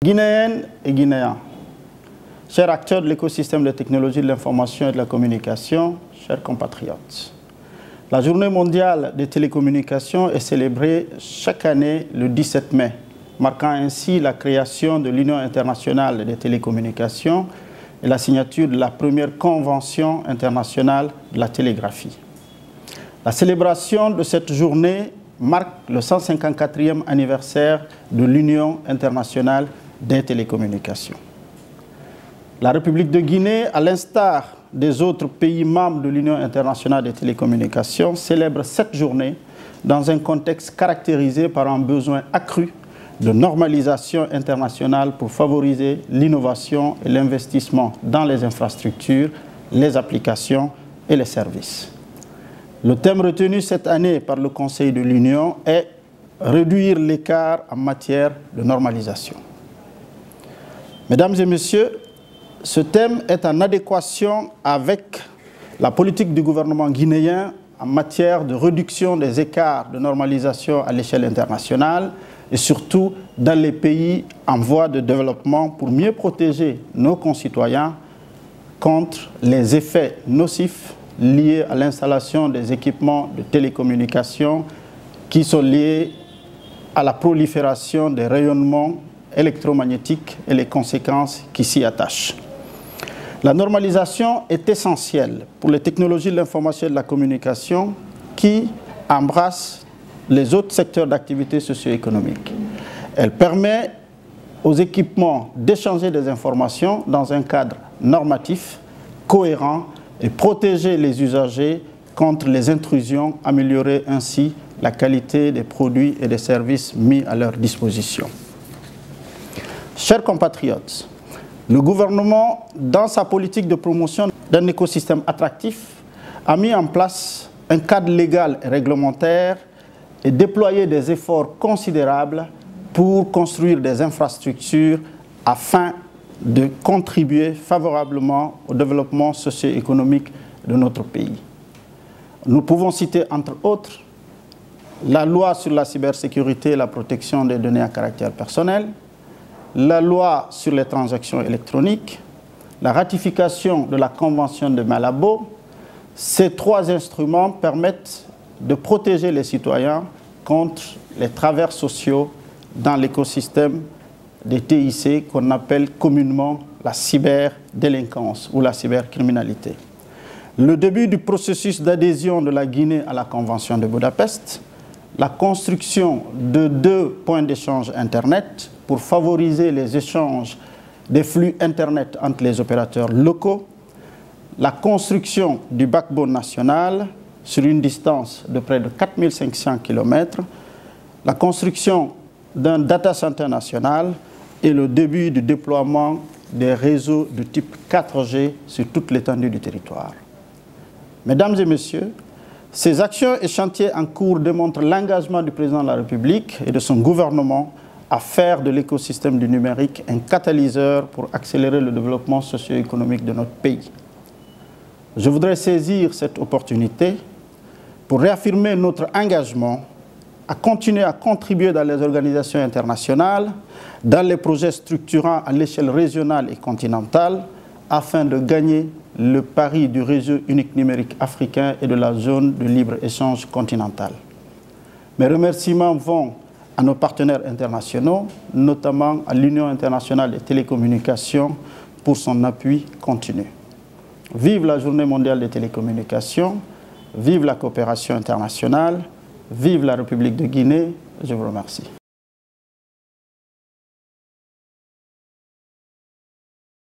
Guinéennes et Guinéens, chers acteurs de l'écosystème des technologies de l'information et de la communication, chers compatriotes, la Journée mondiale des télécommunications est célébrée chaque année le 17 mai, marquant ainsi la création de l'Union internationale des télécommunications et la signature de la première convention internationale de la télégraphie. La célébration de cette journée marque le 154e anniversaire de l'Union internationale des télécommunications. La République de Guinée, à l'instar des autres pays membres de l'Union internationale des télécommunications, célèbre cette journée dans un contexte caractérisé par un besoin accru de normalisation internationale pour favoriser l'innovation et l'investissement dans les infrastructures, les applications et les services. Le thème retenu cette année par le Conseil de l'Union est « Réduire l'écart en matière de normalisation ». Mesdames et messieurs, ce thème est en adéquation avec la politique du gouvernement guinéen en matière de réduction des écarts de normalisation à l'échelle internationale et surtout dans les pays en voie de développement pour mieux protéger nos concitoyens contre les effets nocifs liés à l'installation des équipements de télécommunications qui sont liés à la prolifération des rayonnements électromagnétiques et les conséquences qui s'y attachent. La normalisation est essentielle pour les technologies de l'information et de la communication qui embrassent les autres secteurs d'activité socio-économique. Elle permet aux équipements d'échanger des informations dans un cadre normatif, cohérent et protéger les usagers contre les intrusions, améliorer ainsi la qualité des produits et des services mis à leur disposition. Chers compatriotes, le gouvernement, dans sa politique de promotion d'un écosystème attractif, a mis en place un cadre légal et réglementaire et déployé des efforts considérables pour construire des infrastructures afin de contribuer favorablement au développement socio-économique de notre pays. Nous pouvons citer entre autres la loi sur la cybersécurité et la protection des données à caractère personnel, la loi sur les transactions électroniques, la ratification de la Convention de Malabo. Ces trois instruments permettent de protéger les citoyens contre les travers sociaux dans l'écosystème des TIC qu'on appelle communément la cyberdélinquance ou la cybercriminalité. Le début du processus d'adhésion de la Guinée à la Convention de Budapest, la construction de 2 points d'échange Internet pour favoriser les échanges des flux Internet entre les opérateurs locaux, la construction du backbone national sur une distance de près de 4500 km, la construction d'un data center national et le début du déploiement des réseaux de type 4G sur toute l'étendue du territoire. Mesdames et messieurs, ces actions et chantiers en cours démontrent l'engagement du président de la République et de son gouvernement à faire de l'écosystème du numérique un catalyseur pour accélérer le développement socio-économique de notre pays. Je voudrais saisir cette opportunité pour réaffirmer notre engagement à continuer à contribuer dans les organisations internationales, dans les projets structurants à l'échelle régionale et continentale, afin de gagner le pari du réseau unique numérique africain et de la zone de libre-échange continentale. Mes remerciements vont à nos partenaires internationaux, notamment à l'Union internationale des télécommunications pour son appui continu. Vive la Journée mondiale des télécommunications, vive la coopération internationale, vive la République de Guinée, je vous remercie.